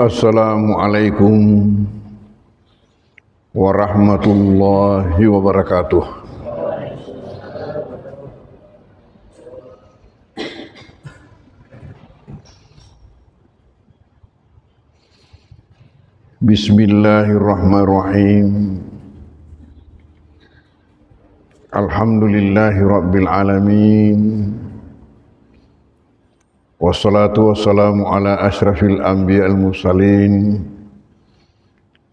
Assalamualaikum warahmatullahi wabarakatuh. Bismillahirrahmanirrahim. Alhamdulillahi rabbil alamin. Wassalatu wassalamu ala asyrafil anbiya'il mursalin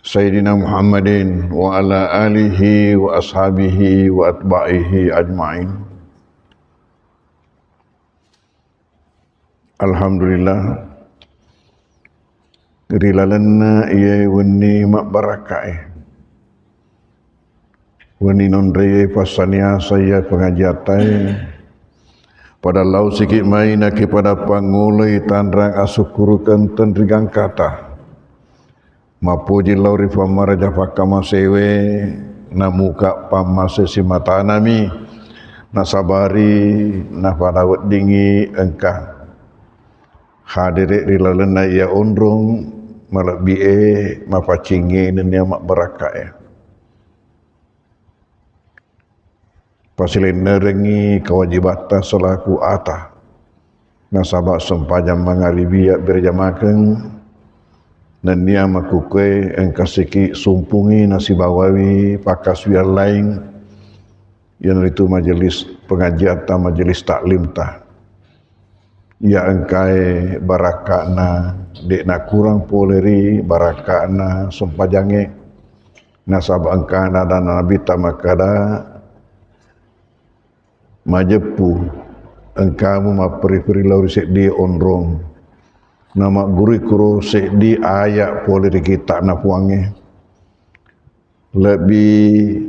Sayyidina Muhammadin wa ala alihi wa ashabihi wa atba'ihi ajma'in. Alhamdulillah rilalana iya wani mak barakai wani nondreye pasania saya pengajiatai pada lau sikit main kepada pangulai tandrang asukurukan tendrigang kata mapuji lau rifa maraja pakama sewe namuka pamase simata nami nasabari napadawat dingi engkah hadirik rilalena ia undrung malak bie mapacingi dan dia mak berakai pasilin nerengi kewajibatan selaku ata nasabak sempajam mangalibiak berjamakan dan dia makukwe engkasiki sumpungi nasi bawawi pakas wiar lain yang itu majelis pengajian ta majelis taklim ta ya engkai barakana dek nak kurang poleri barakana sempajange nasabak engkana dan nabi tamakada majepu engkamu maperi-peri lauri sekdi onrong nama guru kuro sekdi ayak poleri kita napuange lebih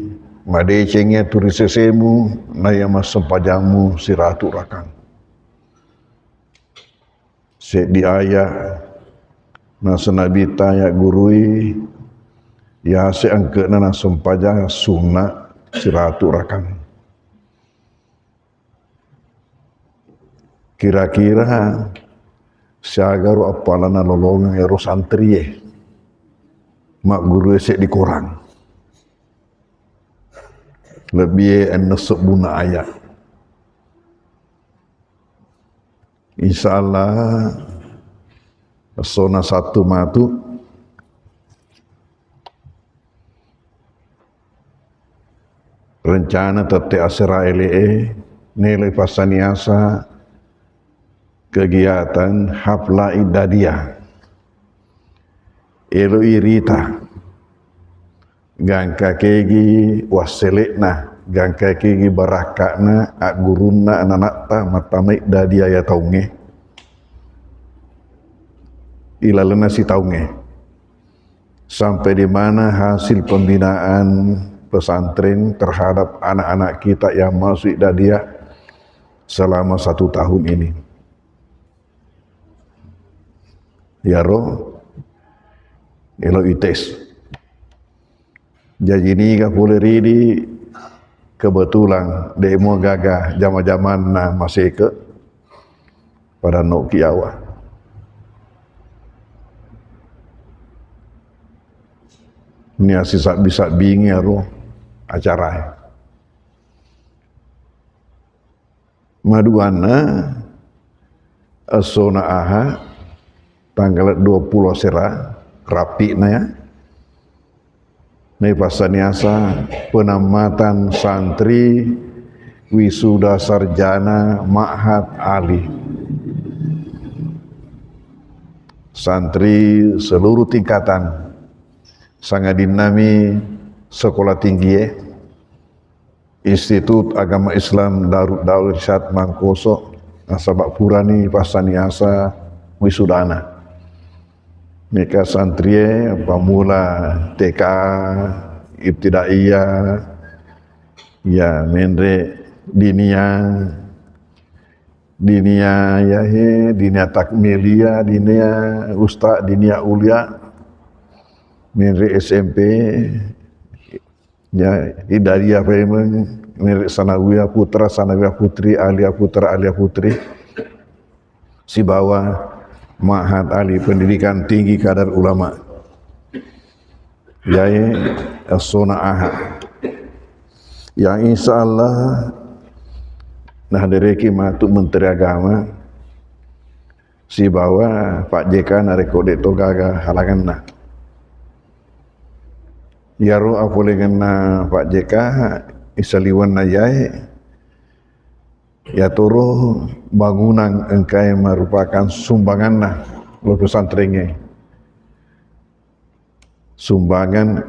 madecengnya turisesemu naya mas sempajamu siratu rakang sekdi ayak nasa nabi tanya gurui ya seangke nana sempajang sunnah siratu rakang. Kira-kira siagaru apalana lolongan ero santri mak guru esek dikorang lebih enesuk buna ayat insyaallah sona satu matu rencana tete asera nilai pasaniasa kegiatan hafla idadiyah elu irita gangka kegi waselikna gangka kegi barakakna ak gurunna ananakta matama idadiyah ya taunge ilalena si taunge sampai di mana hasil pembinaan pesantren terhadap anak-anak kita yang masuk idadiyah selama 1 tahun ini. Ya roh elo ites jadi ini kapuleri di kebetulan demo gagah zaman-zaman masih ke pada Noki awal ini asisa bisa bingi ya roh acara maduana asona aha tanggal 20 sera rapi na ya pasaniasa penamatan santri wisuda sarjana ma'had ali santri seluruh tingkatan sangadin nami sekolah tinggi Institut Agama Islam Darul Irsyad Mangkoso nasabak purani pasaniasa wisudana mereka santri pamula TK ibtidaiyah ya menre dinia ya dinia takmiliyah dinia ustaz dinia ulia menre SMP ya idadiyah menre sanawiyah putra sanawiyah putri alia putra alia putri si bawah Ma'had Ali Pendidikan Tinggi Kadar Ulama Yai As-Sona Ahad, yang insyaAllah nah dereki matuk Menteri Agama si bawa Pak JK narekodek togaga halangan nah yaro apole ngena Pak JK isaliwan na yai ya toro bangunan engkai merupakan sumbangan nah lo pesantrennya, sumbangan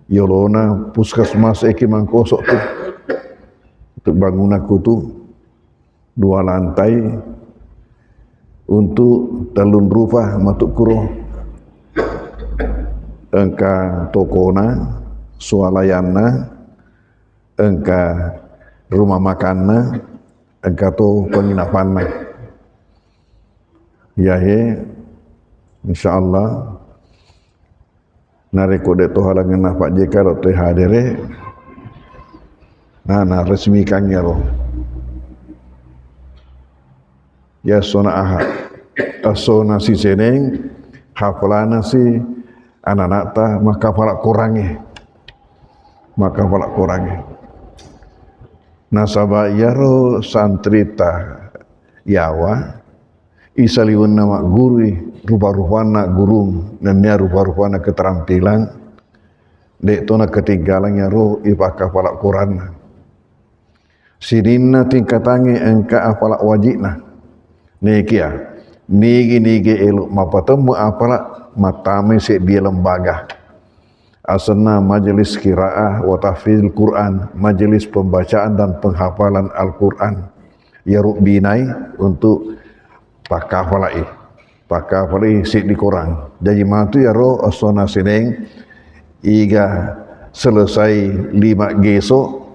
yolona puskesmas eki mangkosok tu untuk bangunan kutu 2 lantai untuk telun rupa matuk kuro engka tokona sualayana engka rumah makanna engka to penginapanna yahe insyaallah narekode to halangan Pak JK rote hadere nah resmikan ya roh ya sona ahad asona si seneng hafalana si anak-anak ta maka palak kurangi nasaba yaro santrita yawa isaliwan nama guru rupa-rupana gurung dan ya rupa-rupana keterampilan dek tona ketinggalan yaro ipaka palak Quran sidinna tingkatangi engka apalak wajibna niki elok mapatemu apalak matame se dia lembaga asana majelis qiraah wa tahfizul Quran, majelis pembacaan dan penghafalan Al-Quran ya binai untuk pakafalai sik di Quran jadi matu ya ro asona seneng iga selesai 5 geso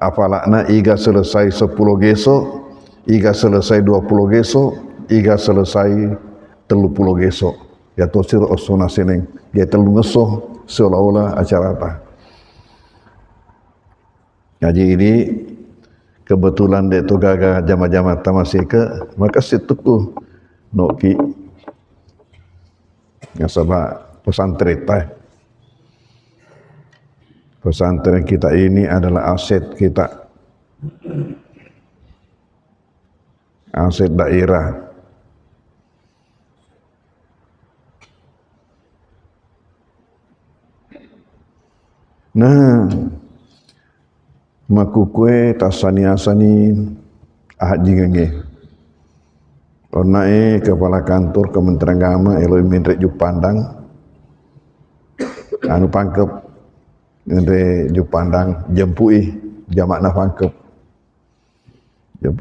apalakna iga selesai 10 geso iga selesai 20 geso iga selesai 30 geso ya tosir asona seneng dia telu ngesoh seolah-olah acara apa. Ngaji ini kebetulan dia tu gaga jama-jama tamasih ke maka situku noki yang sama pesantren kita ini adalah aset kita, aset daerah. Nah, makukue tasani ahad jingenge. Ornae kepala kantor Kementerian Agama Eloi Mindrek Jupandang. Anu pangkep Mindrek Jupandang jempui jamakna pangkep.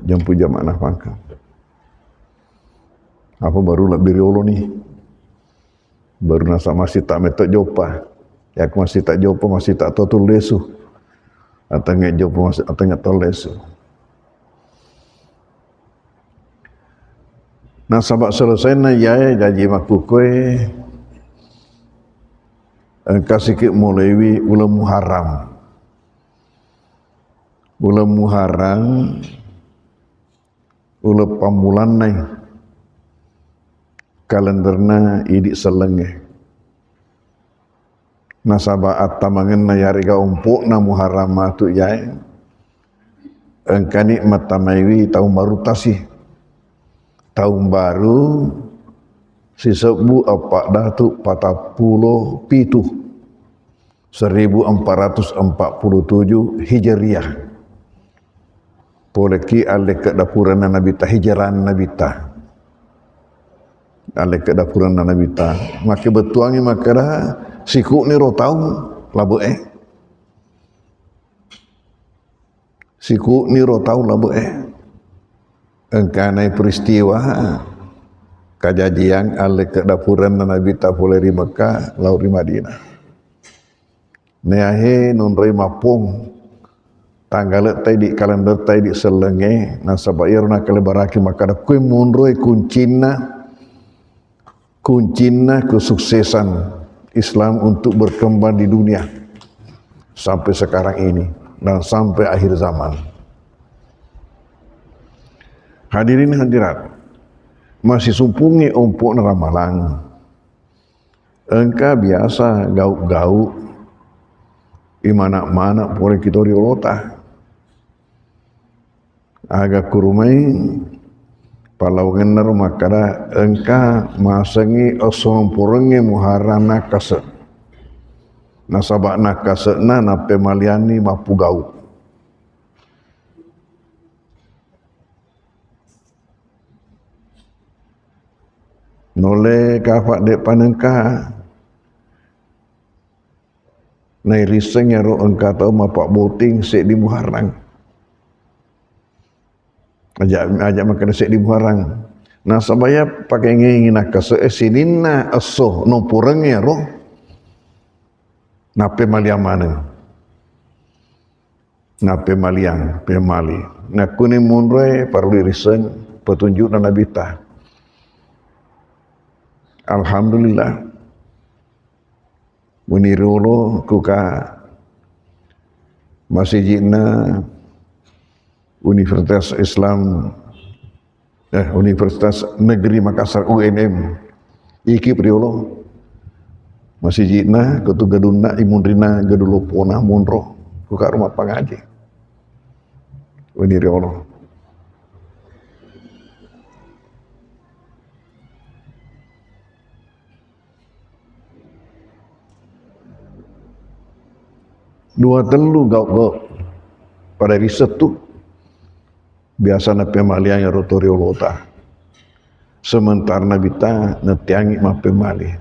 Jempui jamakna pangkep. Apa baru lah biriolo nih. Baru nasa masih tak metok jopa. Ya aku masih tak jopo masih tak totul lesu atau nggak jopo masih atau nggak tol lesu. Nah sabak selesai na ya janji makukue kasih ke mulaiwi ulam Muharram ulam pamulan nai kalenderna idik selenge. Nasaba at-tamangen na yariga umpuk na Muharram tu yai engkani matamaiwi tahun baru tasih tahun baru sisebu apa dah tu 1447 Hijriah poleki alek kedapuran Nabi ta hijaran Nabi ta alek kedapuran Nabi ta maka betuangi maka dah siku ni ro tau labu siku ni ro tau labu engkanai peristiwa kejadian alek kedapuran Nabi ta boleh di Mekah lau di Madinah neahe non roi mapung tanggal tai di kalender tai di selenge nasaba irna kelebaraki maka da kui munroi kuncina kesuksesan Islam untuk berkembang di dunia sampai sekarang ini dan sampai akhir zaman. Hadirin hadirat, masih sumpungi umpuk neramalang. Engka biasa gauk-gauk imana-mana pore kita riolota. Aga kurumai palaugener makara engka masangi osong purengi muharana kase. Nasabakna kasena nape maliani mapu gauk. Nole kafak dek panengka nai riseng ya ro engka tau mapak boting sek di Muharram. Ajak makan sek di Muharram. Nah sabaya pakai ngingina kase sinina asoh no pureng ya ro. Nape maliang mana? Nape maliang, pemali. Nah kuning munre parli riseng petunjuk na nabita. Alhamdulillah. Menirolo kuka masjidna Universitas Islam Universitas Negeri Makassar UNM iki priolo masjidna ketu gaduna imundrina gadulopona munro kuka rumah pangaji menirolo. Dua telu gauk pada riset tu biasa na pemalian yang rotoriolota sementara nabita netiangi ma pemali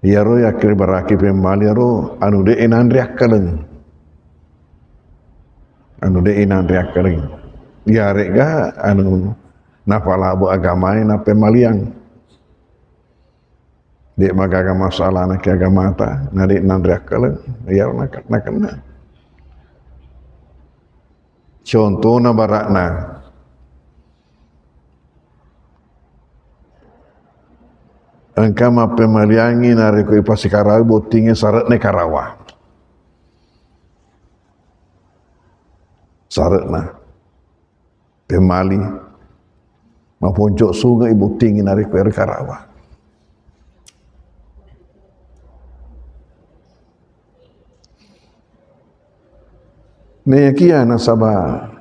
ya ro ya kira baraki pemali ro anu de inandriak kaleng ya rega anu nafalabu agamai na pemalian dek magaga masalah nak agama ta narik nandriak kaleng ya nak kena contoh na barakna engka ma pemaliangi narik ko pasikarawi botinge sarat ne Karawa saratna pemali ma poncok sungai botinge narik ko Karawa. Nekia nasabah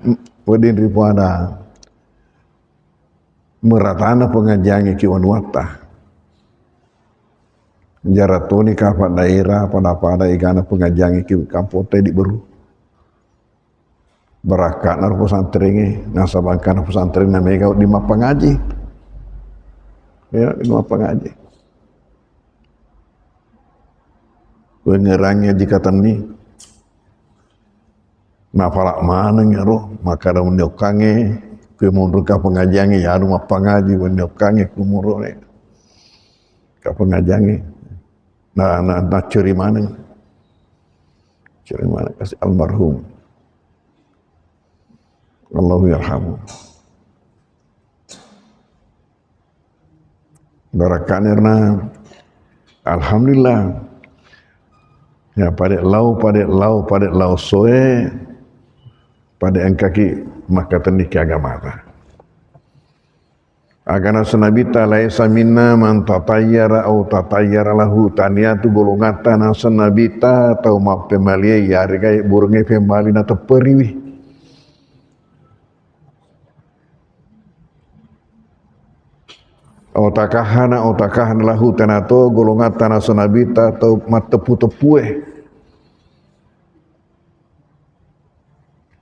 wadin ripuana meratana pengajian ki wanwata jaratoni kapan daerah pada igana pengajian ki kampote di beru berakat nar pesantren nasabah kana pesantren na mega di mapangaji ya di mapangaji pengerangnya jika tani nafalak mana roh maka ada menyokange kemundur ka pengajian ya rumah pangaji menyokange kumuro ka pengajian na curi mana kasih almarhum Allahu yarhamu barakanirna alhamdulillah ya pada lau soe pada engkaki maka teniki agama ta agana senabita laisa minna man tatayyara au tatayyara lahu taniatu golongan tanah senabita atau ma pemalia ya regai burunge pemali na teperiwi au takahana lahu tanato golongan tanah senabita atau matepu-tepue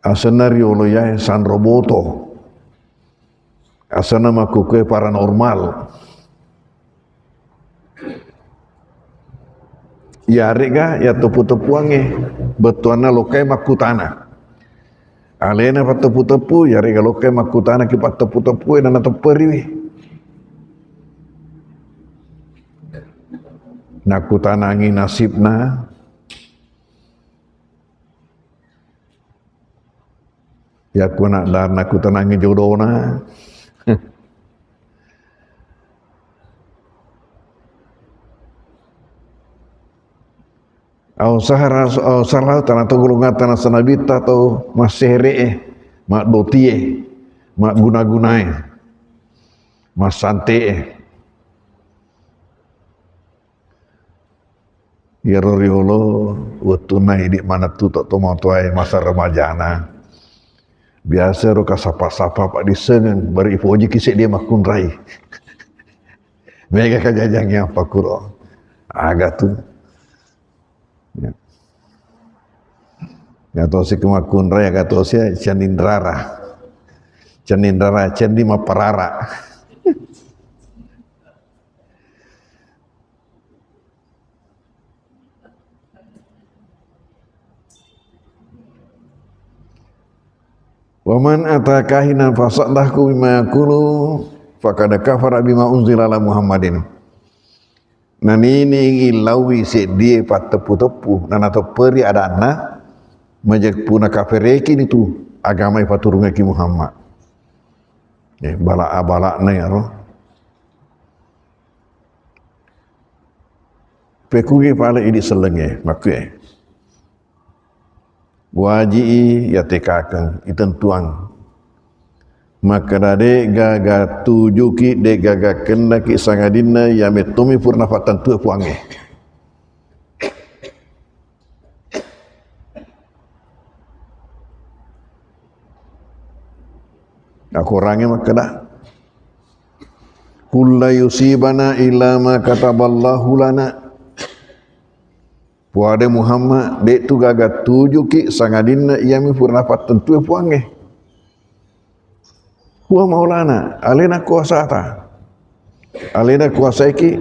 asana riolo ya san roboto asana makukue paranormal ya rega ya tepu-tepuange betuana lokai makutana alena pa tepu-tepu ya rega lokai makutana ki pa tepu-tepu nana teperiwi nakutanangi nasibna ya ku nak dar naku tenangi jodohna au salah tanah golongan tanah senabita atau masere mak dotie mak guna-gunae Mas Sante ya riolo waktu naik di mana tu tak tahu mau tuai masa remajana biasa ro kasapa-sapa pak disengen bari ipoji kisik dia makun rai mega kajajangnya apa kuro agak tu ya gato si kemakun rai gato si canindrara candi maparara Waman atakahinan fasadahku bima yaqulu faqad kafara bima unzila ala Muhammadin. Nanini ilawi se dia pat tepu-tepu nana to peri ada anna majak puna kafireki itu agama ipaturunga ki Muhammad. Bala na ya roh. Pekuge pala ini selenge makue. Waji'i ya tekakan itentuang maka dade gaga tujuki de gaga kendaki sangadina ya metumi purna fatan tu puange aku orangnya maka dah kulla yusibana illa ma kataballahu lana puade Muhammad dek tu gaga tuju ki sangadina ia mi purna tentu puange huwa maulana alena kuasa ta alena kuasa ki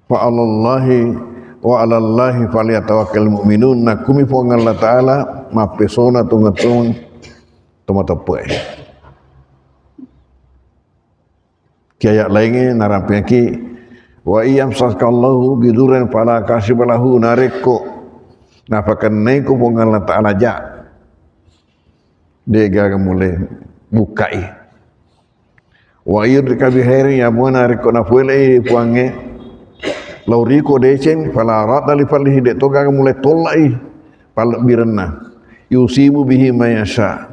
fa alallahi wa alallahi falyatawakkal mu'minun nakumi puang Allah taala ma pesona tungatong tomatepe kiaya lainnya narampi ki wa iyam sakallahu biduran fala kashibalahu nareko nafakan naiku pungan Allah Ta'ala ja dega mulai bukai wa yudrika bihairin ya buana nareko nafuele puange lauriko decen fala rata li falihi de toga mulai tolai pal birna yusibu bihi mayasha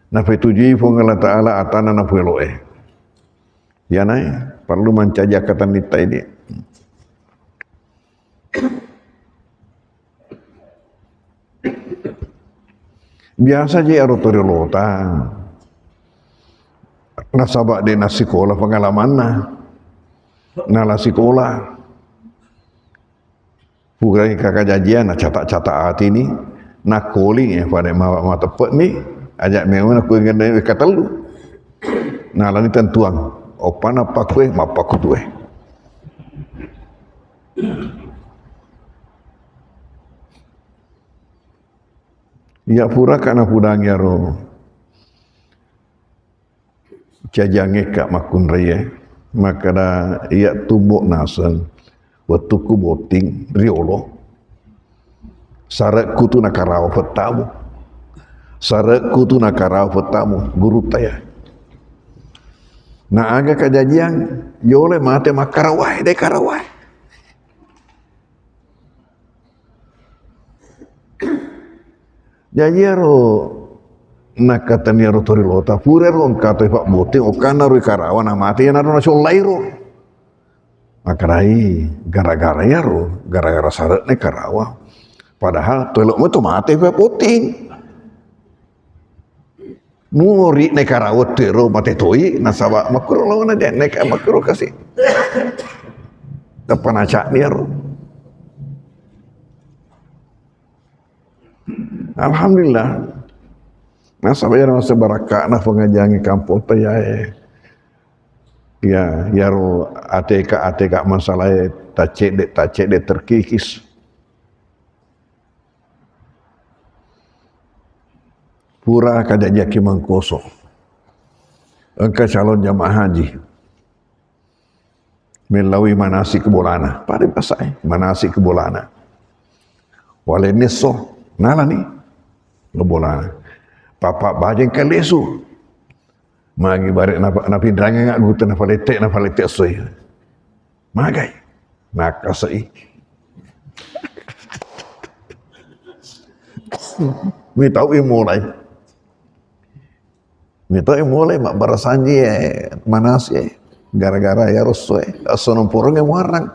nafetujui pungan Allah Ta'ala atana nafueloe ya nai perlu mencaja kata nita ini. Biasa je arotori lota. Nasabak de nasi sekolah pengalaman na sekolah. Bukan kakak jajian catak-catak hati ni nak calling pada mata tepat ni ajak memang aku ingin kata lu. Nah lani tentuang opan apa kue mapa kutue ya pura kana pudang ya ro cajange kak makun raya maka da ia tumbuk nasan waktu ku boting riolo sarakku tu nakarau petamu sarakku tu nakarau petamu guru taya na aga kajajian yole mate makarawai de karawai jajiaro nakatani ro tori lota pure ro kato pak bote okana ro karawan mate na ro lairo makarai gara-gara ya ro gara-gara saratne karawa padahal tolok mo to mate pak boting nuri nekarawat tero mate toi nasaba makro lawan ada nek makro kasih depan acak niar alhamdulillah nasaba ya masa barakah na pengajangi kampung tayai ya ro atk masalah tacek de terkikis pura kada jaki mangkoso engka calon jamaah haji melawi manasik kebolana pada pasai manasik kebolana wale neso nala ni kebolana papa bajeng kalesu magi bare napi dranga ngak gutan na palete soy magai makasai mi tau mulai Mito mulai mak barasanji manas gara-gara ya rosso asono porong muharram.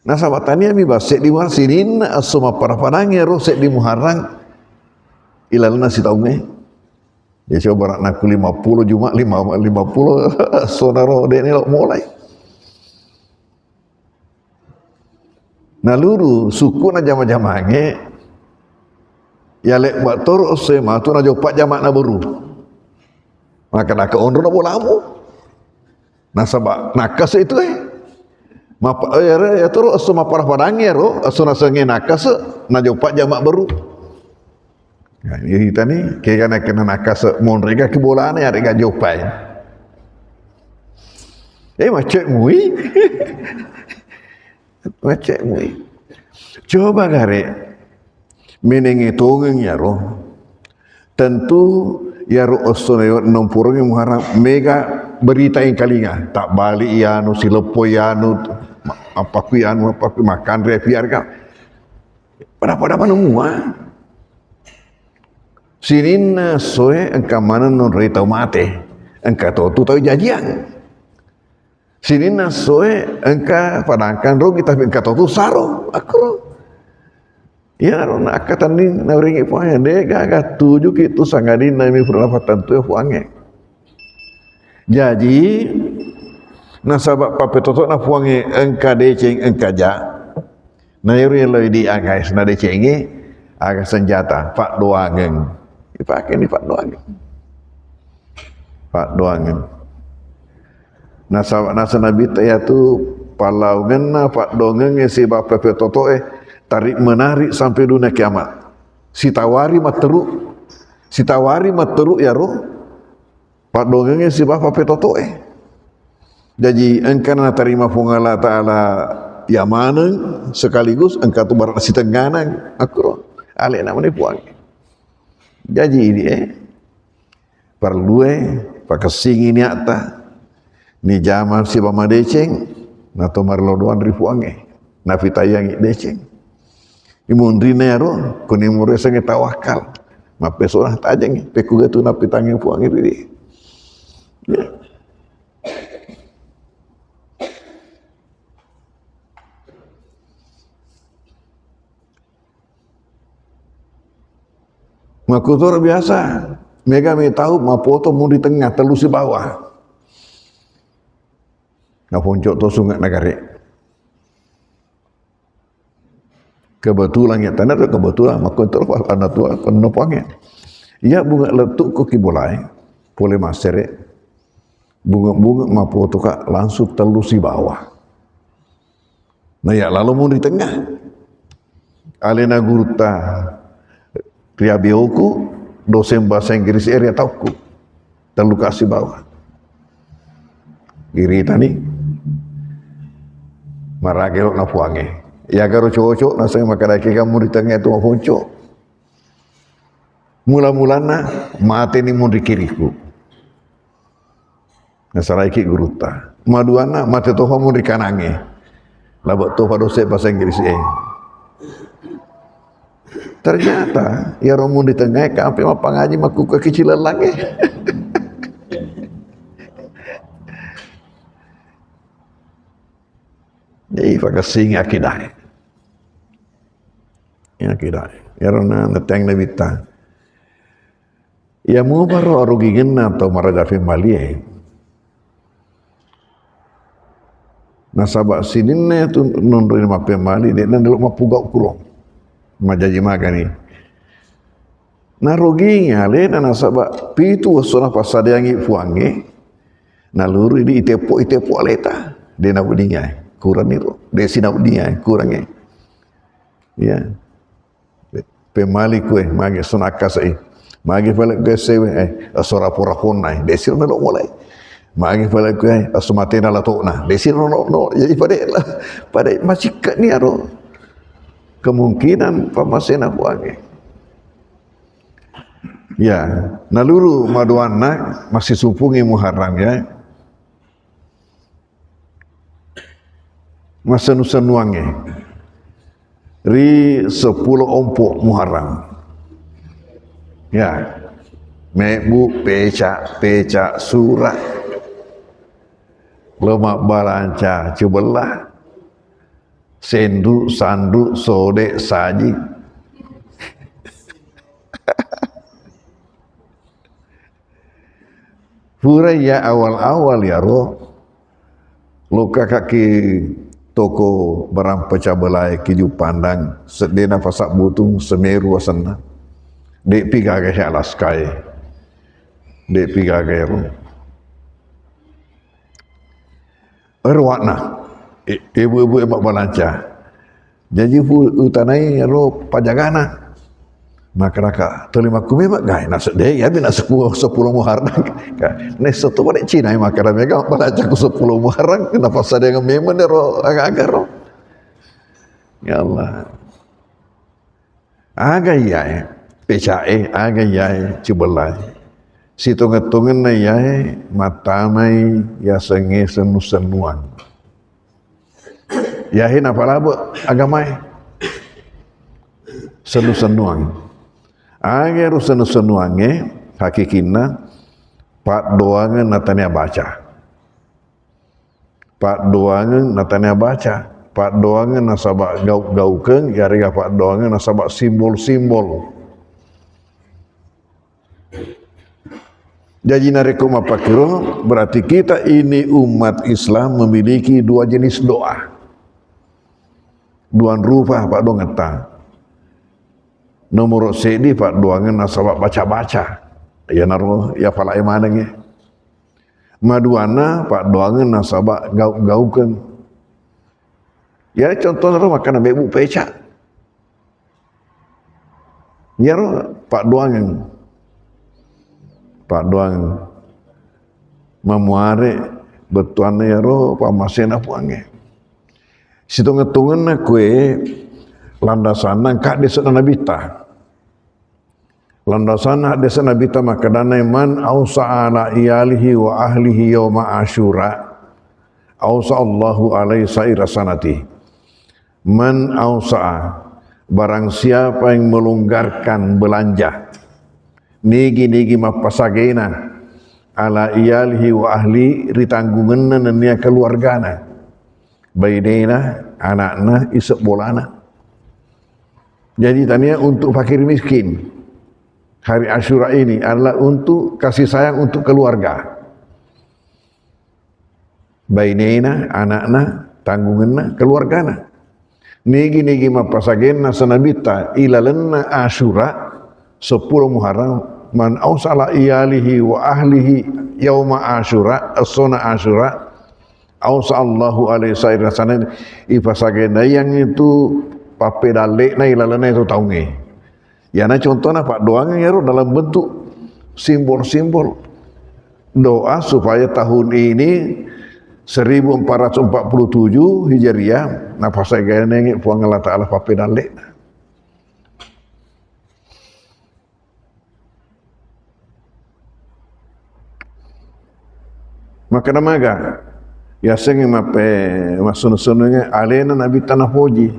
Nah sabatania mi basek di war sinin asoma para panang ya rosek di muharram ilalna si taunge. Ya coba nak 50 Jumat 50 saudara dene mulai. Nah luru suku na jama-jamange ya lek buat toro sema tu na jopak jamak na baru. Maka nak onro na bolamu. Nah sabak nakas itu mapa ya toro asma parah padangnya ro asuna sange nakas na jopak jamak baru. Nah, ini kita ni kira kena nakas mon rega ke bola ni rega jopai. Macam mui. Macam mui. Coba gare menenge tongeng ya ro. Tentu ya ro osone nompurung yang muharram mega berita yang kalinga tak balik ianu silepo ianu apa ku makan reviar kan pada semua sinin soe engka mana non reta mate engka tu tahu jajian sinin soe engka padangkan ro kita engka tu saro akro. Ya nak kata ni nak ringi puangnya deh gak tujuh gitu sangadin nami perlapatan tu puangnya. Jadi nasabak pape toto na puangnya engka deceng engka ja. Na yuri loi di agai na decengi aga senjata pak doangen. Dipakai ni pak doangen. Pak doangen. Nasabak nasa nabi taya tu palau ngena pak doangen si pape toto tarik menarik sampai dunia kiamat. Sitawari materuk ya roh. Pak dongengnya si bapa petoto Jadi engkau nak terima pengala taala yamanan sekaligus engkau tu barat si tengganan akro. Ale nak menipuang. Jadi ini perlu pakai sing ini ata. Ni zaman si bama deceng na tomar lodoan ripuange. Na fitayang deceng. Imundrina ya ro, kuni mure sange tawakal. Mape sorah tajang, peku gatu napi tangi puang ini. Ya. Makutor biasa, mega me tahu mapoto mu di tengah telus di bawah. Na poncok to sungai nagare. Kebetulan ya tanah kebetulan maka terus anak tua penopangnya. Ia bunga letuk ke kibolai, boleh masere. Bunga mapo tu kak langsung telus di bawah. Nah ya lalu mau di tengah. Alena guruta Riabioku dosen bahasa Inggris area tauku telu kasih bawah. Iri tani maragelok na puange. Ya karo cocok nasa makadaki kamu di tengah itu ponco. Mula-mulana mate ni mun di kiriku. Nasaraiki guruta. Maduana mate toha mun di kanange. Labak toha dose bahasa Inggris Ternyata ya romun di tengah kampe mapang ngaji maku kekecilan lagi. Jadi pakai sing akidah. Ya kira, ya rona neteng lebita. Ya mau baru arugingen atau maradafi malie. Nasabak sininne tu nondrin mape mali de nandelo mapugau kulo. Majaji magani. Naruginya le nasabak pitu wasona pasadiangi fuange. Naluru di itepo aleta. De nabudinya kurang itu. De sinabudinya kurangnya. Ya. Pemali kue magi sonakas magi balik kue sewe asora pura punai desir melok mulai magi balik kue asumatena latona desir no jadi pada masih kat ni aro kemungkinan pamasena buange ya naluru maduana masih supungi muharram ya masa nusa nuange ri 10 ompok Muharram. Ya. mebu pecak surat lemak balanca cubelah sendu sandu sode saji Hurai ya awal-awal ya roh luka kaki toko barang pecah belai kiju pandang sedena pasak butung semeru asana dek piga ke alas kai dek piga ke roh erwana ibu-ibu emak balanca jadi utanai roh pajagana masyarakat terima kumi mak gai nak sedih ya bina 10 Muharram ne soto pada Cina makanan mereka balanca ku 10 Muharram kenapa sada yang memang ro agak ro ya Allah aga ya pecae aga ya cubelai situng-tungan na ya matamai ya senge senuan yahin apa labo agamai senuan Age rusen-rusenuange hakikina pak doangan natanya baca. Pak doangan natanya baca. Pak doangan nasabak gauk-gaukeng yariga pak doangan nasabak simbol-simbol. Jadi narekum apa kira berarti kita ini umat Islam memiliki dua jenis doa. Dua rupa pak doangan ta. Nomor sedi pak doangan nasabak baca-baca ya naruh ya pala emanenge maduana pak doangan nasabak gauk-gaukeun ya contoh naruh makan bebu pecak ya roh pak doangan memuare betuan ya roh pamasena puange situng-tungan kue landasan kak desa nabita landasan desa nabita makadana man ausa ala iyalihi wa ahlihi yauma asyura ausa Allahu alaihi saira sanati man ausa barang siapa yang melonggarkan belanja nigi mapasagena ala iyalihi wa ahli ritanggunganna nenia keluargana baidena anakna isep bolana. Jadi tanya untuk fakir miskin hari Asyura ini adalah untuk kasih sayang untuk keluarga. Bainena, anakna, tanggunganna, keluargana. Nigi mapasagenna sanabita ilalenna Asyura 10 Muharram man ausala iyalihi wa ahlihi yauma Asyura as-sona Asyura ausa Allahu alaihi sayyidina ipasagena yang itu pape dalek na ilalana itu taunge. Ya na contohnya pak doanya ya dalam bentuk simbol-simbol doa supaya tahun ini 1447 Hijriah na pasagena ngi puang Allah taala pape dalek. Maka namaga ya sengi mape masunu-sununya alena nabi tanah poji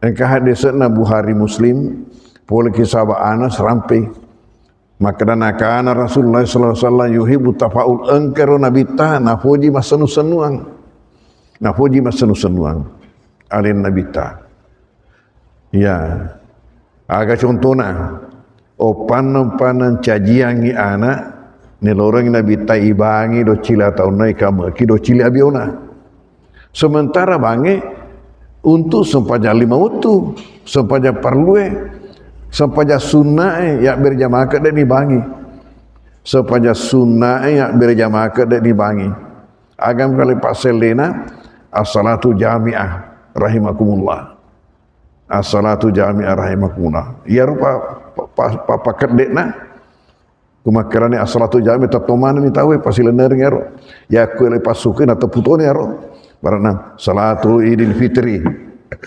engkah hadisna Bukhari Muslim boleh kisah Anas rampai maka dan kana Rasulullah sallallahu alaihi wasallam yuhibbu tafaul engkero nabi tanah poji masunu-sunuang na poji masunu-sunuang alena nabi ta ya aga contohna opan-opanan cajiangi anak ni lorong nabi ta ibangi do cila taunai kama ki do cili abiona sementara bange untuk sempaja 5 utu sempaja perlue sempaja sunnah ya berjamaah ke dan dibangi sempaja sunnah ya berjamaah ke dan dibangi agam kali paselena as-salatu jami'ah rahimakumullah as-salatu jami'ah rahimakumullah ya rupa paket dekna kumakerane as-salatu jami'ah tatoman mi tahu pasilener ngero ya ku lepas sukeun atau putone ero barana salatu idul fitri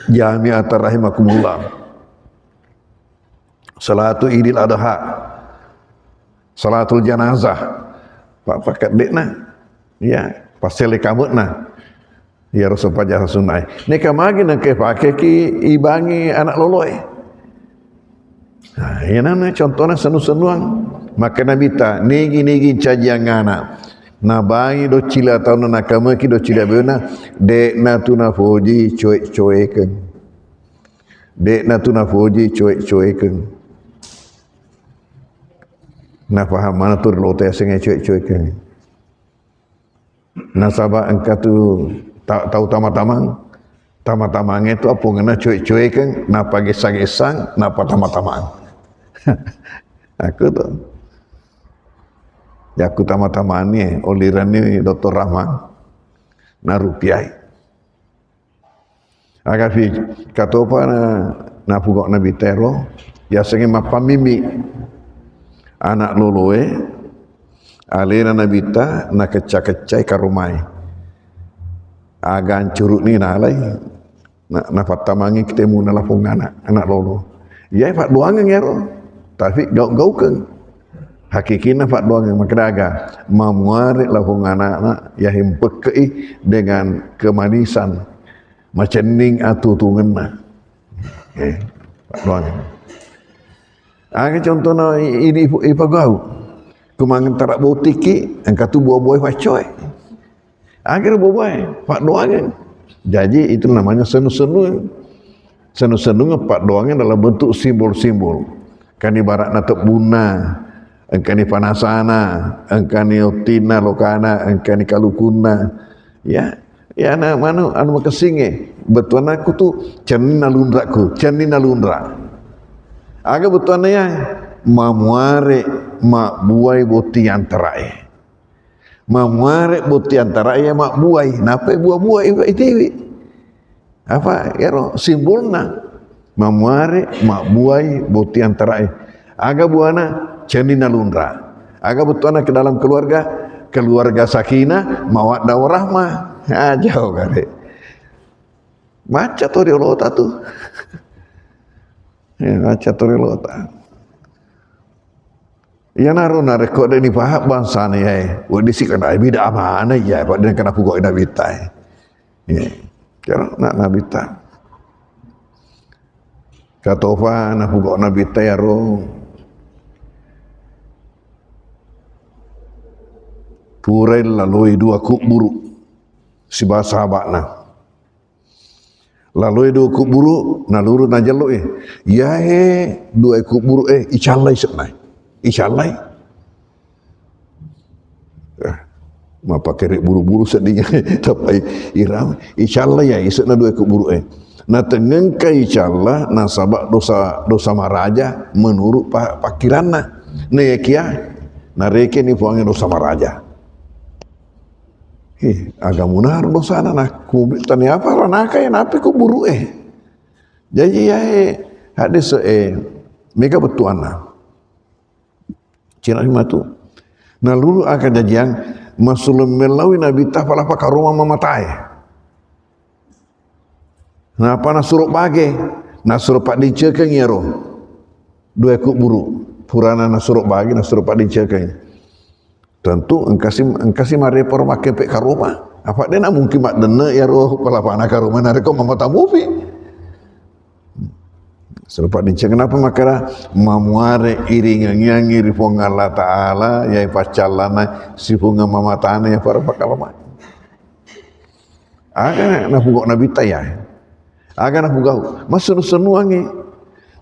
jami'ah rahimakumullah salatu idul adha salatul janazah paket dekna ya pasele kamutna ya rasul pajah sunai nek magi nang ke pake ki ibangi anak loloy nah ya nana contohna senu-senuang Maka Nabi ta nigi cajian anak na bangi do cila tau na nakama ki do cila beuna dek na tu na foji cuek-cuekeun. Dek na tu na foji cuek-cuekeun. Na faham mana tu lote senge cuek-cuekeun. Nasabah engkau tu tahu tamat-tamang itu apa ngena cuek-cuekeun napa gesang-gesang napa tamat-tamang. Aku tu ya aku tamat-tamang ni oliran ni Dr. Rahman na rupiah. Agak fi kata apa na pugok Nabi Tero ya senge mapamimi anak loloe alena Nabi ta na kecai-kecai karumai. Agan curuk ni nalai na fatamangi ketemu na lapung anak lolo. Ya fat doang ngero. Tapi gau-gaukeun. Hakikina fat doang makadaga mamuari lapung anak ya himpekei dengan kemanisan macening atu tungenna. Fat doang. Aga contohna ini ipagau. Kumangan tarak botiki angka tu buah-buah facoy. Akhir buah-buah pak doang. Jadi itu namanya senu-senu. Senu-senu pak doangnya dalam bentuk simbol-simbol. Kan ibarat natuk buna, engkani panasana, engkani otina lokana, engkani kalukuna. Ya na mana anu makesinge. Betuan aku tu cenina lundraku, cenina lundra. Aga betuan ya mamuare mak buai boti antarae. Mamuare boti antarae mak buai. Napa buah-buah itu? Apa ya simbolna? Mamuare mak buai boti antarae. Aga buana cenina lundra. Aga betuana ke dalam keluarga sakinah mawaddah warahmah. Jauh kare. Maca tu dia lota tu. Ya, maca tu dia lota. Ya naruh rekod ni pahak bangsa ni wadi sikan ai bida mana ya pada kena pugok Nabi tai. Ya. Kira nak Nabi tai. Katofa na pugok Nabi tai ro. Purai lalui dua kuburu si sahabatna. Lalui dua kuburu naluru najalo ya dua kuburu icalai senai. Isyalai ma pakai buru-buru sedihnya tapi iram isyalai ya isukna dua kuburu na tengeng ka isyallah na sabak dosa maraja menurut pakiranna ne kia na reke ni puange dosa maraja agamunar dosa na kubur tani apa ranaka ya napi kuburu jadi ya hadis mega betuana cina lima tu. Nah lulu akan jajian masulun melawi Nabi tah pala pakaruma mamatai. Nah apa nasurup bage, nasurup pak dicekeng ya roh. Dua ekuk buru, purana nasurup bage, nasurup pak dicekeng. Tentu engkasi marepor make pek karuma. Apa dia nak mungkin mak dena ya roh pala pana karuma nareko mamatamufi. Serupa dinceng kenapa makara mamuare iringan ngiri ponga Allah Ta'ala ya pacalana si ponga mamatana ya para pakalama. Aga na pugok Nabi taya. Aga na pugau masuk senuangi.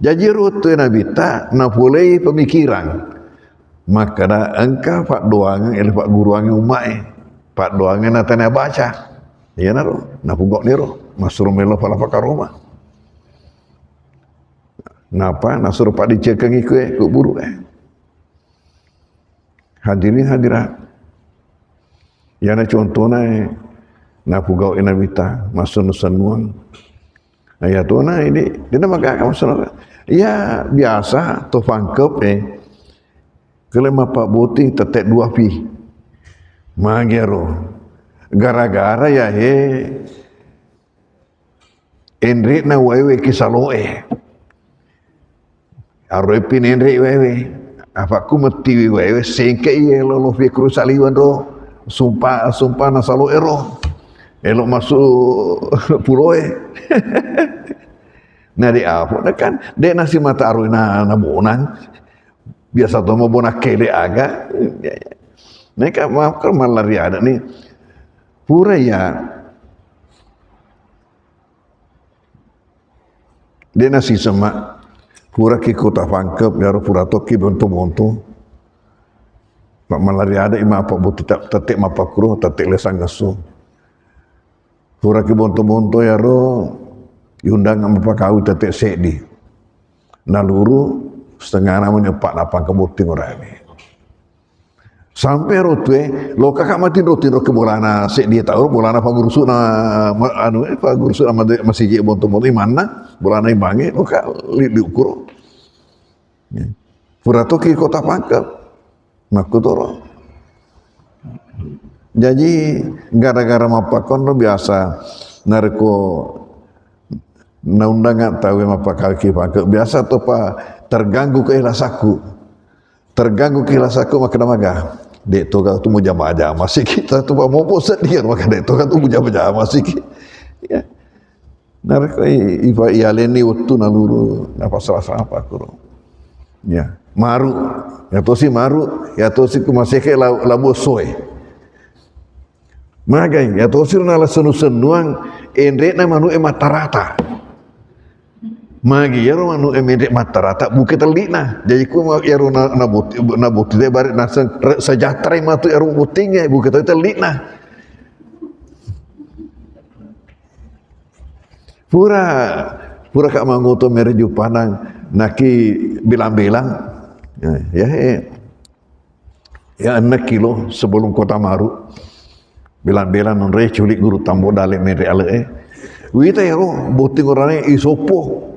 Jadi rutu Nabi ta na pulai pemikiran. Maka da engka pak doangan pak guruange umai. Pak doange na tanya baca. Ya na pugok ni ro masuk melo pala pakaroma. Napa nasuruh pak dicekeng ikut buru hadirin hadirat ya na contohnya na pugau Nabi ta masuk nusanuang ayat tu na ini dia nama gak masuk ya biasa tu fangkep kelema pak boti tetek dua pi magero gara-gara ya Enrik na wewe kisaloe arepin Enrik wewe apa ku meti wewe sengke ye lo fikru saliwan ro sumpah na salo ero elok masuk puloe nah di apa kan dek nasi mata aruna na bonang biasa tu mau bona kele aga. Mereka maafkan malari ada ni pura ya dia nasi semak pura ki kota pangkep baru pura toki bonto pak malari ada ima apa buti tak tetek mapakruh tetek lesang ngasu pura ki bonto ya ro yundang apa kau tetek sedi naluru setengah namanya pak lapang kemuting orang ini sampai rotwe lo kakak mati roti ro kebolana sek dia tahu bolana pagursu na pagursu na masih je bonto mana bolana imbangi lo kak diukur pura toki kota pangkep makutoro jadi gara-gara mapakon lo biasa narko na undangan tahu mapakaki pangkep biasa tu pa terganggu keikhlasaku maka namaga dek tu kau tu mu jamaah masih kita tu mau poset dia maka dek tu kau tu mu jamaah masih ya narko ifa ialeni waktu naluru apa salah apa kuro ya maru ya tu si maru ya tu si masih ke labu soe magai ya tu si nala senu-senuang endre na manu matarata magi ya manu emedek matarata bukan terlina jadi ku ya na buti dia barik nasa sejahtera matu ya butingnya bukan terlina pura kak manguto mereju panang naki bilang-bilang ya 6 kilo sebelum kota Maru bilang-bilang nonre culik guru tambo dale mere ale wita ya buting orangnya isopo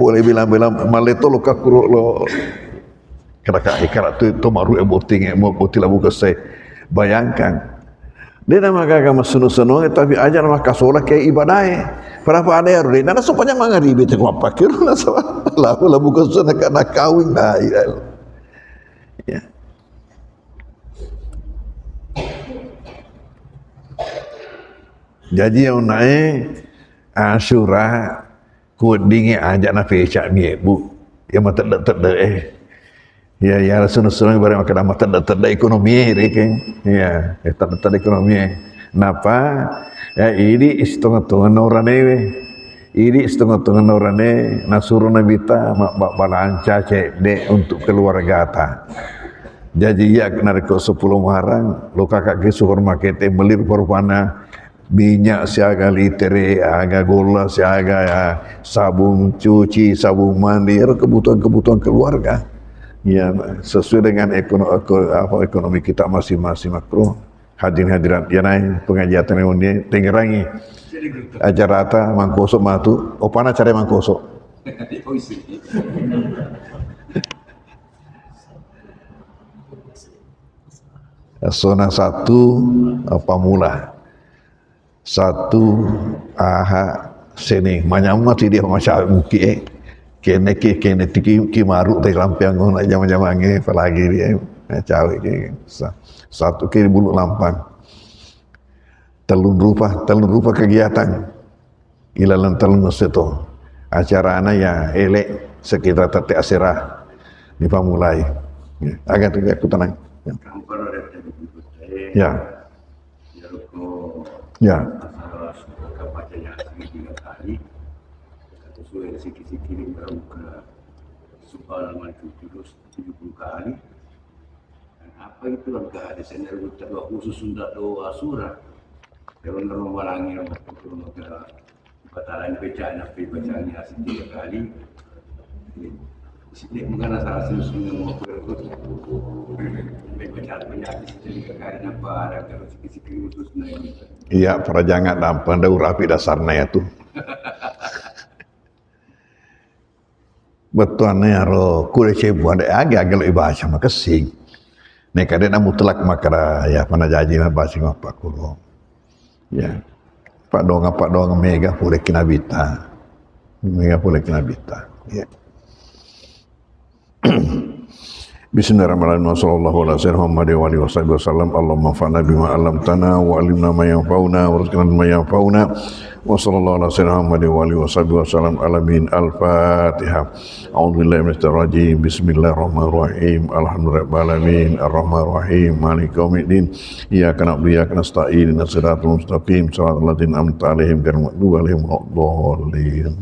boleh bilang-bilang maleto lo kakuro lo kata ikarat tu Maru buting buti labu kesai bayangkan dia nama kakak masunu-sunu tapi ajar nama kasola kayak ibadah berapa ada ya dia nana supaya mangari bete ko pakir nasa labu kesana nak kawin dah ya jadi yang naik Asyura kudingi ajak na pecak ni bu yang mata tak ya sunu-sunu barang makan mata tak ekonomi reking ya tak ekonomi napa ya ini setengah-tengah orane nasuru nabita mak balanca cek dek untuk keluarga ta jadi ya nariko 10 Muharram lo kakak ke supermarket melir perpana minyak siaga litere aga gula siaga ya sabun cuci sabun mandi kebutuhan keluarga ya sesuai dengan ekonomi kita masing-masing makro hadirin-hadirat ya naik pengajian ini Tenggerangi ajar rata mangkosok matu opana cara mangkosok zona 1 pamula 1 aha sini manyama tidak macam muki kene tiki maru teh lampiang ngono jam-jam ange apalagi dia cawe ke 1 ke bulu lampang telun rupa kegiatan ilalan telun seto acara ana ya elek sekitar tetek asirah di pamulai agak aku tenang ya ya sikit-sikit berbuka subhanallahi 70 kali dan apa itu langkah ada sendiri doa khusus untuk doa surah kalau orang walangi maka batalan bacaan apa bacaannya 3 kali sini bukan salah satu semua bacaan penyakit 3 kali apa ada kalau sikit-sikit khusus iya para jangan nampan dah rapi dasarnya itu betulnya ro kulit cebu ada agak lo bahasa makasih nek ada namu telak makara ya pana jaji na bahasa apa kulo ya pak dong mega boleh kinabita ya Bismillahirrahmanirrahim. Sallallahu alaihi wasallam. Allahumma fa'na bima 'allamtana wa 'allimna ma yanfa'una warzuqna ma yanfa'una. Wa sallallahu alaihi wasallam. Alamin. Al-Fatihah. A'udzubillahi minasyaitonir rajim. Bismillahirrahmanirrahim. Alhamdulillahirabbil alamin. Arrahmanirrahim. Maliki yaumiddin. Iyyaka na'budu wa iyyaka nasta'in. Ihdinas siratal mustaqim. Shiratal ladzina an'amta 'alaihim ghairil maghdubi 'alaihim waladdallin.